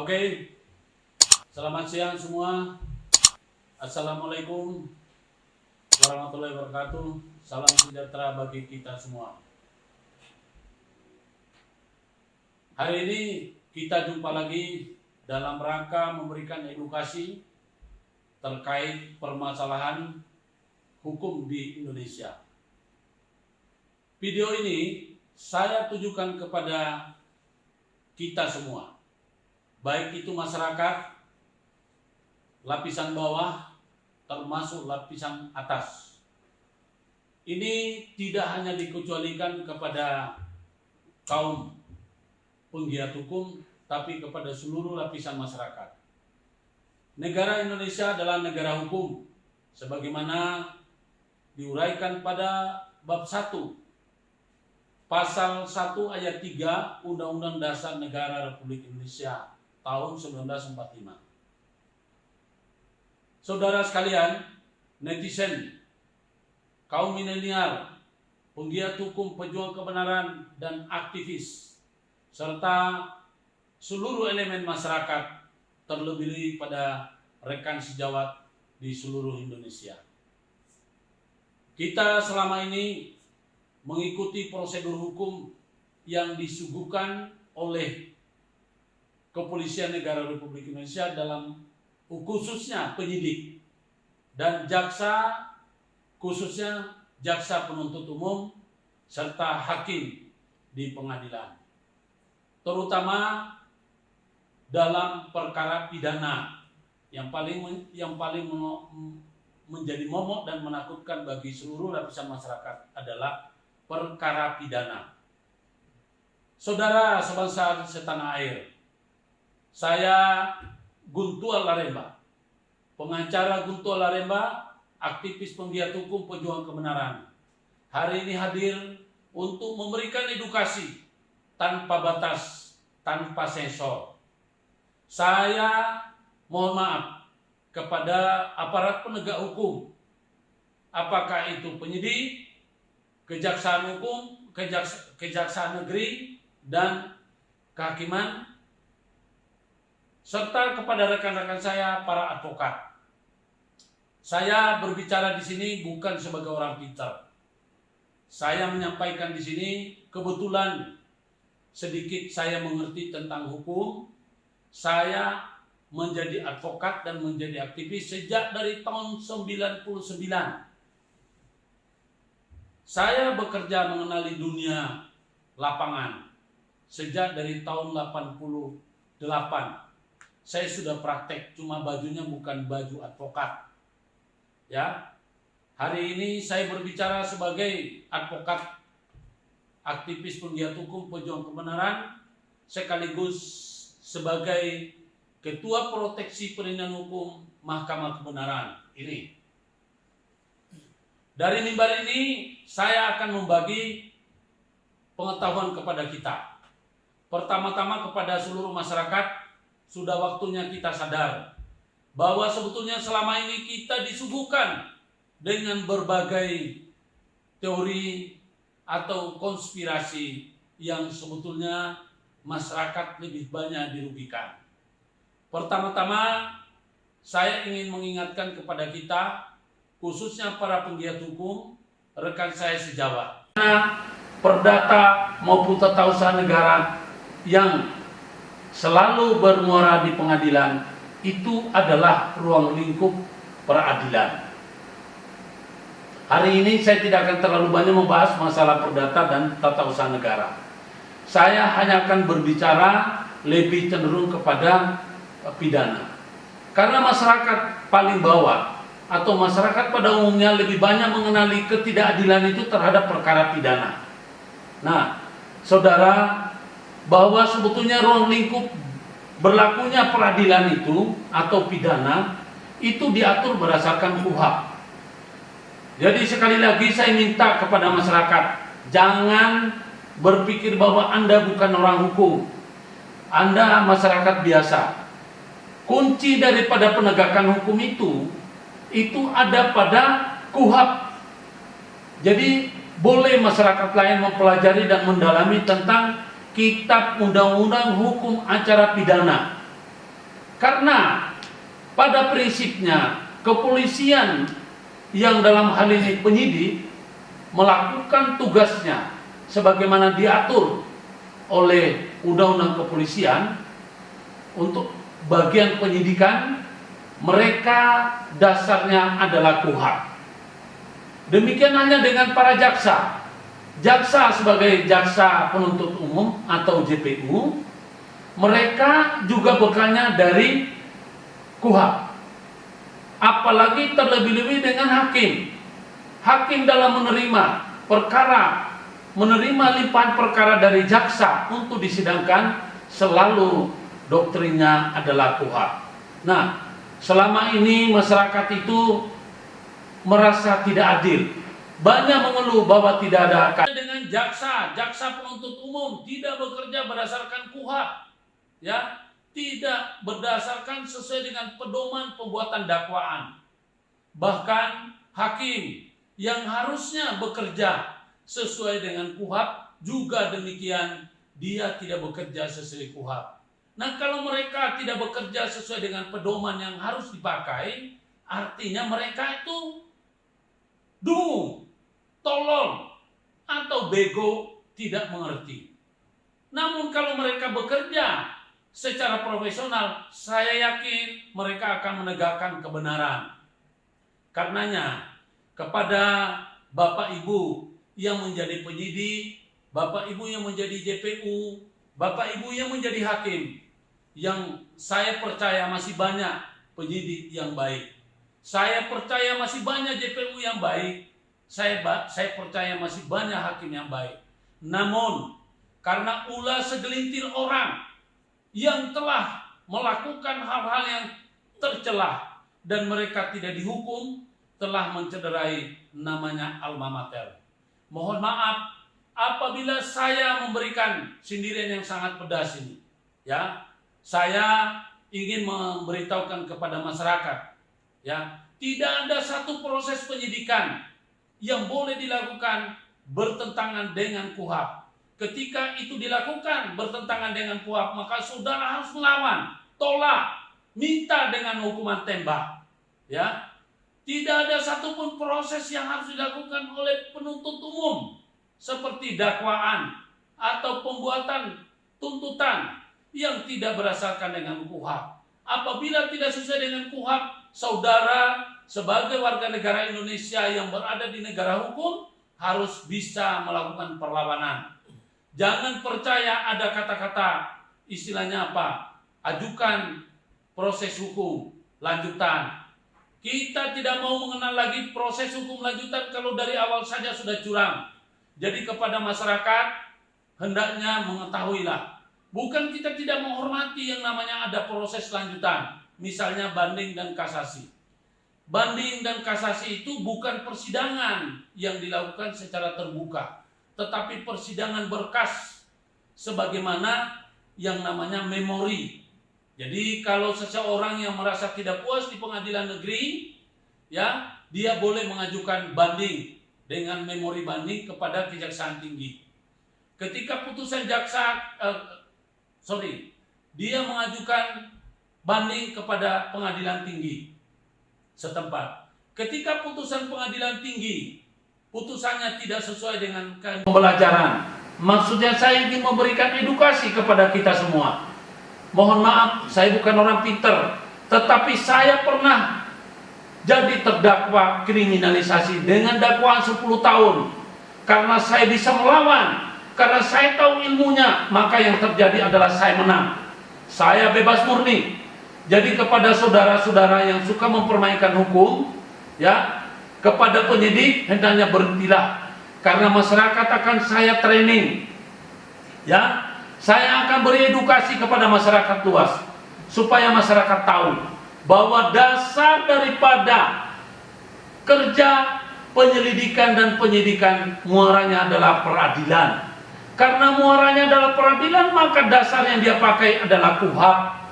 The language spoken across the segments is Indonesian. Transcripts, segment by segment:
Oke, selamat siang semua. Assalamualaikum warahmatullahi wabarakatuh. Salam sejahtera bagi kita semua. Hari ini kita jumpa lagi dalam rangka memberikan edukasi terkait permasalahan hukum di Indonesia. Video ini saya tujukan kepada kita semua, baik itu masyarakat, lapisan bawah, termasuk lapisan atas. Ini tidak hanya dikecualikan kepada kaum penggiat hukum, tapi kepada seluruh lapisan masyarakat. Negara Indonesia adalah negara hukum, sebagaimana diuraikan pada bab 1, Pasal 1 ayat 3 Undang-Undang Dasar Negara Republik Indonesia tahun 1945. Saudara sekalian, netizen, kaum milenial, penggiat hukum, pejuang kebenaran, dan aktivis, serta seluruh elemen masyarakat, terlebih pada rekan sejawat di seluruh Indonesia. Kita selama ini mengikuti prosedur hukum yang disuguhkan oleh Kepolisian Negara Republik Indonesia dalam khususnya penyidik dan jaksa, khususnya jaksa penuntut umum serta hakim di pengadilan, terutama dalam perkara pidana yang paling menjadi momok dan menakutkan bagi seluruh lapisan masyarakat adalah perkara pidana. Saudara sebangsa setanah air, saya Guntual Laremba, pengacara Guntual Laremba, aktivis penggiat hukum pejuang kebenaran, hari ini hadir untuk memberikan edukasi tanpa batas, tanpa sensor. Saya mohon maaf kepada aparat penegak hukum, apakah itu penyidik, kejaksaan hukum, kejaksaan negeri, dan kehakiman, serta kepada rekan-rekan saya para advokat. Saya berbicara di sini bukan sebagai orang pintar. Saya menyampaikan di sini kebetulan sedikit saya mengerti tentang hukum. Saya menjadi advokat dan menjadi aktivis sejak dari tahun 99. Saya bekerja mengenali dunia lapangan sejak dari tahun 88. Saya sudah praktek, cuma bajunya bukan baju advokat. Ya. Hari ini saya berbicara sebagai advokat, aktivis penggiat hukum pejuang kebenaran, sekaligus sebagai Ketua Proteksi Perlindungan Hukum Mahkamah Kebenaran ini. Dari mimbar ini saya akan membagi pengetahuan kepada kita. Pertama-tama kepada seluruh masyarakat, sudah waktunya kita sadar bahwa sebetulnya selama ini kita disuguhkan dengan berbagai teori atau konspirasi yang sebetulnya masyarakat lebih banyak dirugikan. Pertama-tama saya ingin mengingatkan kepada kita, khususnya para penggiat hukum, rekan saya sejawat, perdata maupun tata usaha negara yang selalu bermuara di pengadilan, itu adalah ruang lingkup peradilan. Hari ini saya tidak akan terlalu banyak membahas masalah perdata dan tata usaha negara. Saya hanya akan berbicara lebih cenderung kepada pidana. Karena masyarakat paling bawah atau masyarakat pada umumnya lebih banyak mengenali ketidakadilan itu terhadap perkara pidana. Nah, saudara, bahwa sebetulnya ruang lingkup berlakunya peradilan itu atau pidana itu diatur berdasarkan KUHP. Jadi sekali lagi saya minta kepada masyarakat, jangan berpikir bahwa Anda bukan orang hukum. Anda masyarakat biasa. Kunci daripada penegakan hukum itu ada pada KUHP. Jadi boleh masyarakat lain mempelajari dan mendalami tentang Kitab Undang-Undang Hukum Acara Pidana. Karena pada prinsipnya kepolisian yang dalam hal ini penyidik melakukan tugasnya sebagaimana diatur oleh Undang-Undang Kepolisian. Untuk bagian penyidikan mereka dasarnya adalah KUHP. Demikian halnya dengan para jaksa. Jaksa sebagai jaksa penuntut umum atau JPU, mereka juga bekalnya dari KUHP. Apalagi terlebih-lebih dengan hakim. Hakim dalam menerima perkara, menerima limpahan perkara dari jaksa untuk disidangkan, selalu doktrinnya adalah KUHP. Nah, selama ini masyarakat itu merasa tidak adil. Banyak mengeluh bahwa tidak ada dengan jaksa penuntut umum tidak bekerja berdasarkan KUHP, ya, tidak berdasarkan sesuai dengan pedoman pembuatan dakwaan. Bahkan hakim yang harusnya bekerja sesuai dengan KUHP juga demikian, dia tidak bekerja sesuai KUHP. Nah, kalau mereka tidak bekerja sesuai dengan pedoman yang harus dipakai, artinya mereka itu dungu, tolol, atau bego, tidak mengerti. Namun kalau mereka bekerja secara profesional, saya yakin mereka akan menegakkan kebenaran. Karenanya, kepada Bapak Ibu yang menjadi penyidik, Bapak Ibu yang menjadi JPU, Bapak Ibu yang menjadi hakim, yang saya percaya masih banyak penyidik yang baik. Saya percaya masih banyak JPU yang baik. Saya percaya masih banyak hakim yang baik. Namun, karena ulah segelintir orang yang telah melakukan hal-hal yang tercela dan mereka tidak dihukum, telah mencederai namanya alma mater. Mohon maaf apabila saya memberikan sindiran yang sangat pedas ini. Ya, saya ingin memberitahukan kepada masyarakat, ya, tidak ada satu proses penyidikan yang boleh dilakukan bertentangan dengan KUHP. Ketika itu dilakukan bertentangan dengan KUHP, maka saudara harus melawan, tolak, minta dengan hukuman tembak. Ya, tidak ada satupun proses yang harus dilakukan oleh penuntut umum seperti dakwaan atau pembuatan tuntutan yang tidak berdasarkan dengan KUHP. Apabila tidak sesuai dengan KUHP, saudara sebagai warga negara Indonesia yang berada di negara hukum harus bisa melakukan perlawanan. Jangan percaya ada kata-kata istilahnya apa? Ajukan proses hukum lanjutan. Kita tidak mau mengenal lagi proses hukum lanjutan kalau dari awal saja sudah curang. Jadi kepada masyarakat hendaknya mengetahuilah. Bukan kita tidak menghormati yang namanya ada proses lanjutan. Misalnya banding dan kasasi. Banding dan kasasi itu bukan persidangan yang dilakukan secara terbuka, tetapi persidangan berkas sebagaimana yang namanya memori. Jadi kalau seseorang yang merasa tidak puas di pengadilan negeri, ya, dia boleh mengajukan banding dengan memori banding kepada Kejaksaan Tinggi. Ketika putusan dia mengajukan banding kepada pengadilan tinggi setempat. Ketika putusan pengadilan tinggi, putusannya tidak sesuai dengan pembelajaran. Maksudnya saya ingin memberikan edukasi kepada kita semua. Mohon maaf, saya bukan orang pinter, tetapi saya pernah jadi terdakwa kriminalisasi dengan dakwaan 10 tahun. Karena saya bisa melawan, karena saya tahu ilmunya, maka yang terjadi adalah saya menang. Saya bebas murni. Jadi kepada saudara-saudara yang suka mempermainkan hukum, ya, kepada penyidik hendaknya berhentilah, karena masyarakat akan saya training, ya, saya akan beri edukasi kepada masyarakat luas supaya masyarakat tahu bahwa dasar daripada kerja penyelidikan dan penyidikan muaranya adalah peradilan. Karena muaranya adalah peradilan, maka dasar yang dia pakai adalah KUHP.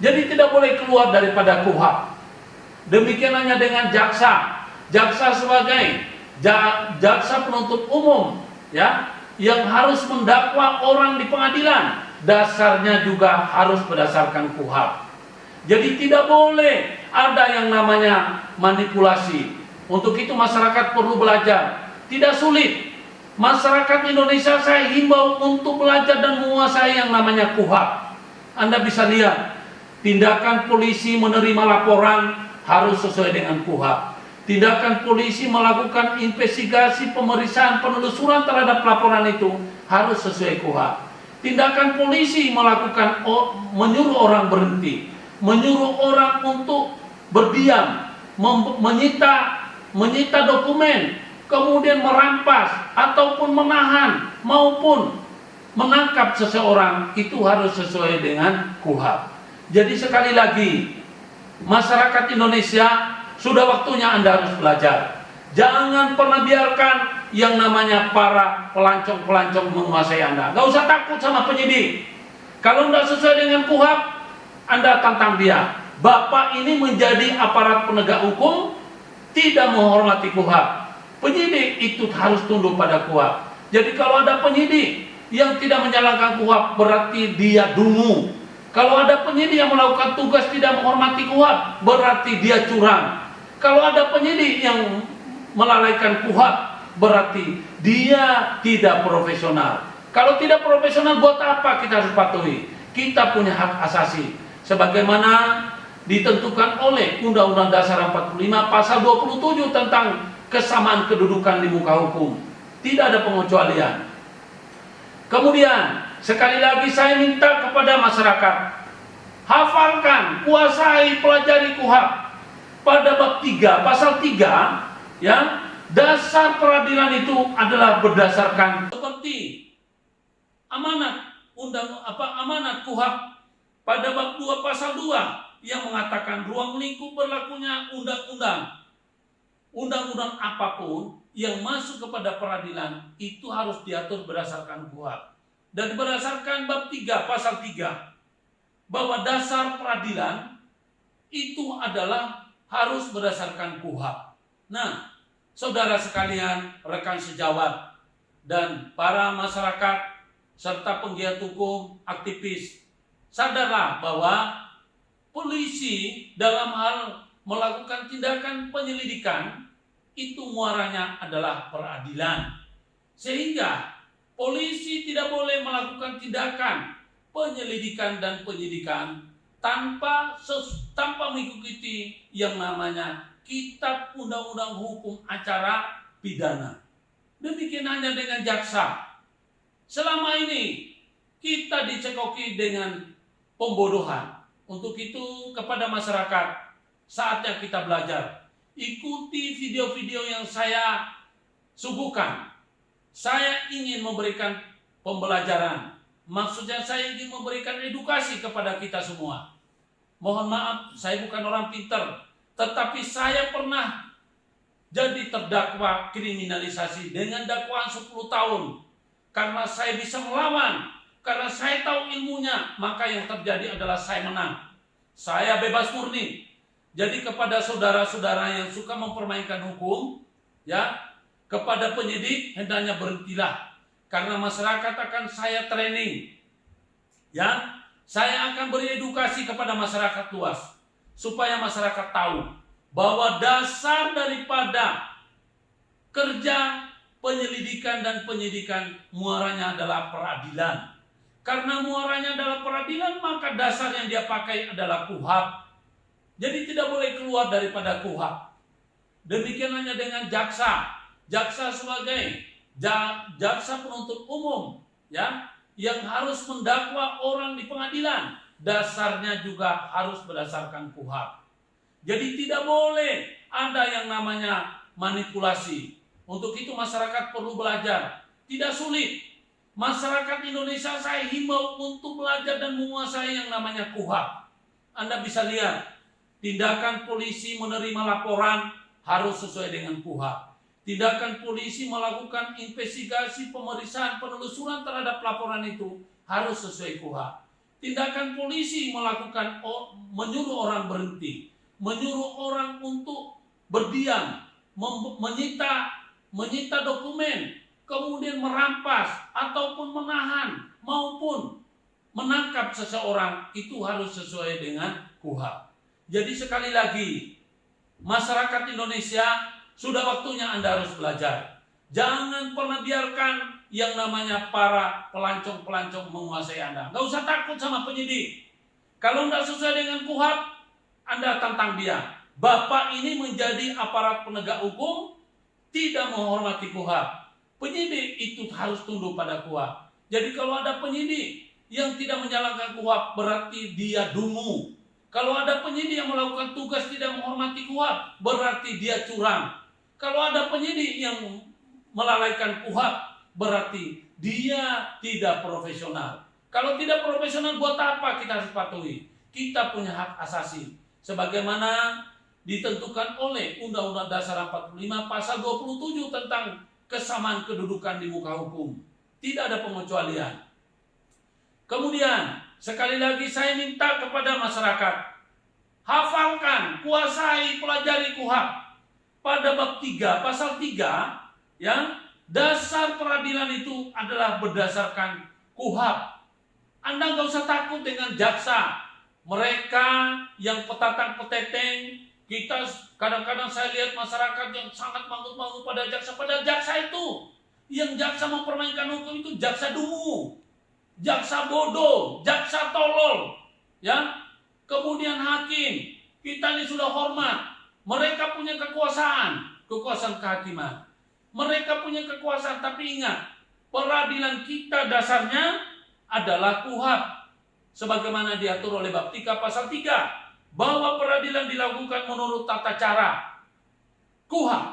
Jadi tidak boleh keluar daripada KUHP. Demikian hanya dengan jaksa. Jaksa sebagai jaksa penuntut umum, ya, yang harus mendakwa orang di pengadilan, dasarnya juga harus berdasarkan KUHP. Jadi tidak boleh ada yang namanya manipulasi. Untuk itu masyarakat perlu belajar. Tidak sulit. Masyarakat Indonesia saya himbau untuk belajar dan menguasai yang namanya KUHP. Anda bisa lihat, tindakan polisi menerima laporan harus sesuai dengan KUHP. Tindakan polisi melakukan investigasi, pemeriksaan, penelusuran terhadap laporan itu harus sesuai KUHP. Tindakan polisi melakukan menyuruh orang berhenti, menyuruh orang untuk berdiam, menyita dokumen, kemudian merampas ataupun menahan maupun menangkap seseorang, itu harus sesuai dengan KUHP. Jadi sekali lagi, masyarakat Indonesia, sudah waktunya Anda harus belajar. Jangan pernah biarkan yang namanya para pelancong-pelancong menguasai Anda. Gak usah takut sama penyidik. Kalau tidak sesuai dengan KUHP, Anda tantang dia. Bapak ini menjadi aparat penegak hukum, tidak menghormati KUHP. Penyidik itu harus tunduk pada KUHP. Jadi kalau ada penyidik yang tidak menjalankan KUHP, berarti dia dungu. Kalau ada penyidik yang melakukan tugas tidak menghormati KUHP, berarti dia curang. Kalau ada penyidik yang melalaikan KUHP, berarti dia tidak profesional. Kalau tidak profesional, buat apa kita harus patuhi? Kita punya hak asasi sebagaimana ditentukan oleh Undang-Undang Dasar 45 pasal 27 tentang kesamaan kedudukan di muka hukum. Tidak ada pengecualian. Kemudian sekali lagi saya minta kepada masyarakat, hafalkan, kuasai, pelajari KUHP. Pada bab 3 pasal 3, ya, dasar peradilan itu adalah berdasarkan seperti amanat amanat KUHP pada bab 2 pasal 2 yang mengatakan ruang lingkup berlakunya undang-undang apapun yang masuk kepada peradilan itu harus diatur berdasarkan KUHP. Dan berdasarkan bab 3 pasal 3 bahwa dasar peradilan itu adalah harus berdasarkan KUHP. Nah, saudara sekalian, rekan sejawat dan para masyarakat serta penggiat hukum, aktivis, sadarlah bahwa polisi dalam hal melakukan tindakan penyelidikan itu muaranya adalah peradilan. Sehingga polisi tidak boleh melakukan tindakan penyelidikan dan penyidikan tanpa mengikuti yang namanya Kitab Undang-Undang Hukum Acara Pidana. Demikian hanya dengan jaksa. Selama ini kita dicekoki dengan pembodohan. Untuk itu kepada masyarakat, saatnya kita belajar. Ikuti video-video yang saya suguhkan. Saya ingin memberikan pembelajaran. Maksudnya saya ingin memberikan edukasi kepada kita semua. Mohon maaf, saya bukan orang pintar, tetapi saya pernah jadi terdakwa kriminalisasi dengan dakwaan 10 tahun. Karena saya bisa melawan, karena saya tahu ilmunya, maka yang terjadi adalah saya menang. Saya bebas murni. Jadi kepada saudara-saudara yang suka mempermainkan hukum, ya, kepada penyidik hendaknya berhentilah. Karena masyarakat akan saya training. Ya, saya akan beri edukasi kepada masyarakat luas supaya masyarakat tahu bahwa dasar daripada kerja penyelidikan dan penyidikan muaranya adalah peradilan. Karena muaranya adalah peradilan, maka dasar yang dia pakai adalah KUHP. Jadi tidak boleh keluar daripada KUHP. Demikian hanya dengan jaksa. Jaksa sebagai jaksa penuntut umum, ya, yang harus mendakwa orang di pengadilan, dasarnya juga harus berdasarkan KUHP. Jadi tidak boleh ada yang namanya manipulasi. Untuk itu masyarakat perlu belajar. Tidak sulit. Masyarakat Indonesia saya himbau untuk belajar dan menguasai yang namanya KUHP. Anda bisa lihat, tindakan polisi menerima laporan harus sesuai dengan KUHP. Tindakan polisi melakukan investigasi, pemeriksaan, penelusuran terhadap laporan itu harus sesuai KUHP. Tindakan polisi melakukan menyuruh orang berhenti, menyuruh orang untuk berdiam, menyita dokumen, kemudian merampas ataupun menahan maupun menangkap seseorang, itu harus sesuai dengan KUHP. Jadi sekali lagi, masyarakat Indonesia sudah waktunya Anda harus belajar. Jangan pernah biarkan yang namanya para pelancong-pelancong menguasai Anda. Nggak usah takut sama penyidik. Kalau nggak sesuai dengan KUHP, Anda tantang dia. Bapak ini menjadi aparat penegak hukum, tidak menghormati KUHP. Penyidik itu harus tunduk pada KUHP. Jadi kalau ada penyidik yang tidak menjalankan KUHP, berarti dia dungu. Kalau ada penyidik yang melakukan tugas tidak menghormati KUHP, berarti dia curang. Kalau ada penyidik yang melalaikan KUHP, berarti dia tidak profesional. Kalau tidak profesional, buat apa kita harus patuhi? Kita punya hak asasi. Sebagaimana ditentukan oleh Undang-Undang Dasar 45 pasal 27 tentang kesamaan kedudukan di muka hukum. Tidak ada pengecualian. Kemudian, sekali lagi saya minta kepada masyarakat, hafalkan, kuasai, pelajari KUHP. Pada bab 3, pasal 3, ya, dasar peradilan itu adalah berdasarkan KUHP. Anda nggak usah takut dengan jaksa. Mereka yang petatang-peteteng, kita kadang-kadang saya lihat masyarakat yang sangat mangut-mangut pada jaksa. Pada jaksa itu, yang jaksa mempermainkan hukum itu jaksa dungu, jaksa bodoh, jaksa tolol, ya. Kemudian hakim, kita ini sudah hormat. Mereka punya kekuasaan kehakiman. Mereka punya kekuasaan, tapi ingat, peradilan kita dasarnya adalah KUHP. Sebagaimana diatur oleh bab 3 pasal 3, bahwa peradilan dilakukan menurut tata cara KUHP.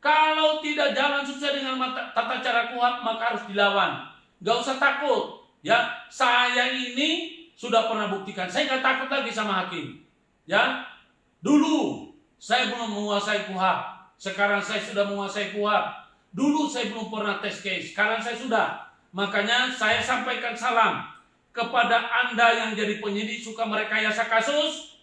Kalau tidak jalan sesuai dengan tata cara KUHP, maka harus dilawan. Gak usah takut, ya. Saya ini sudah pernah buktikan, saya nggak takut lagi sama hakim, ya. Dulu saya belum menguasai KUHP, sekarang saya sudah menguasai KUHP. Dulu saya belum pernah tes case, sekarang saya sudah. Makanya saya sampaikan salam kepada Anda yang jadi penyidik suka merekayasa kasus,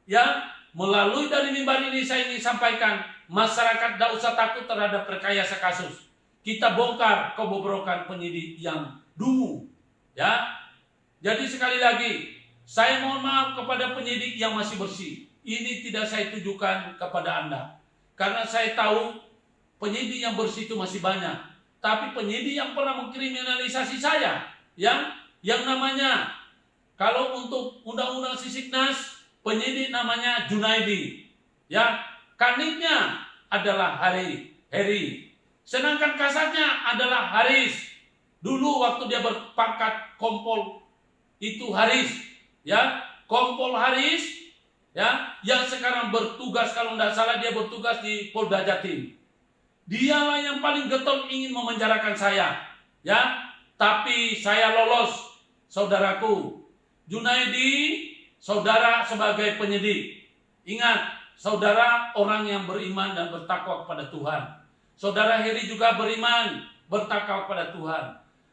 ya. Melalui dari mimbar ini saya ingin sampaikan, masyarakat tidak usah takut terhadap rekayasa kasus. Kita bongkar kebobrokan penyidik yang dungu, ya. Jadi sekali lagi, saya mohon maaf kepada penyidik yang masih bersih. Ini tidak saya tujukan kepada Anda, karena saya tahu penyidik yang bersih itu masih banyak. Tapi penyidik yang pernah mengkriminalisasi saya, yang namanya, kalau untuk undang-undang Sisiknas, penyidik namanya Junaidi, ya, kanitnya adalah Heri, sedangkan kasatnya adalah Haris. Dulu waktu dia berpangkat kompol itu Haris, ya, kompol Haris, ya, yang sekarang bertugas, kalau tidak salah dia bertugas di Polda Jatim. Dialah yang paling getol ingin memenjarakan saya, ya, tapi saya lolos, saudaraku. Junaidi, saudara sebagai penyidik. Ingat, saudara orang yang beriman dan bertakwa kepada Tuhan. Saudara Heri juga beriman, bertakwa kepada Tuhan.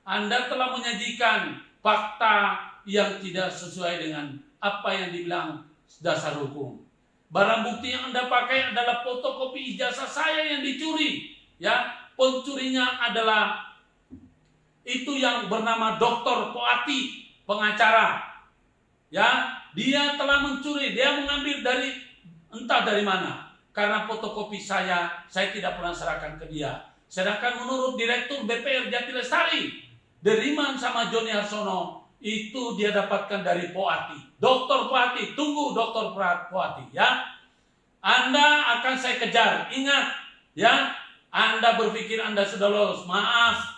Anda telah menyajikan fakta yang tidak sesuai dengan apa yang dibilang dasar hukum. Barang bukti yang Anda pakai adalah fotokopi ijazah saya yang dicuri, ya. Pencurinya adalah itu yang bernama Dr. Poati, pengacara, ya. Dia telah mencuri, dia mengambil dari entah dari mana. Karena fotokopi saya tidak pernah serahkan ke dia. Sedangkan menurut Direktur BPR Jati Lestari, Deriman sama Joni Harsono, itu dia dapatkan dari Poati. Dr. Poati, tunggu Dr. Poati, ya. Anda akan saya kejar. Ingat, ya. Anda berpikir Anda sudah lolos. Maaf,